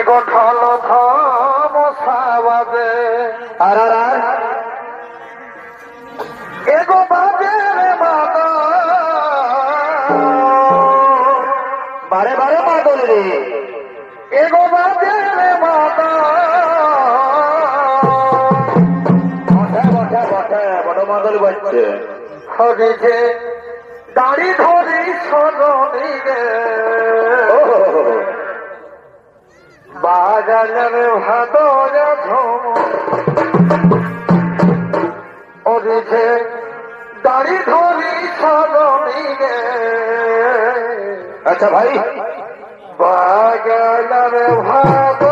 গঠল মশাবাদে আর এগো বাজে রে মাতা বারে বারে মাদল রে এগো বাজে রে মাতা বটে বড় মাদল বাজছে হরিছে দাড়ি ধরি সজনী রে বাজালের ভাত ঝম হরিছে দাড়ি ধরি সজনী রে আচ্ছা ভাই বাজালের ভাত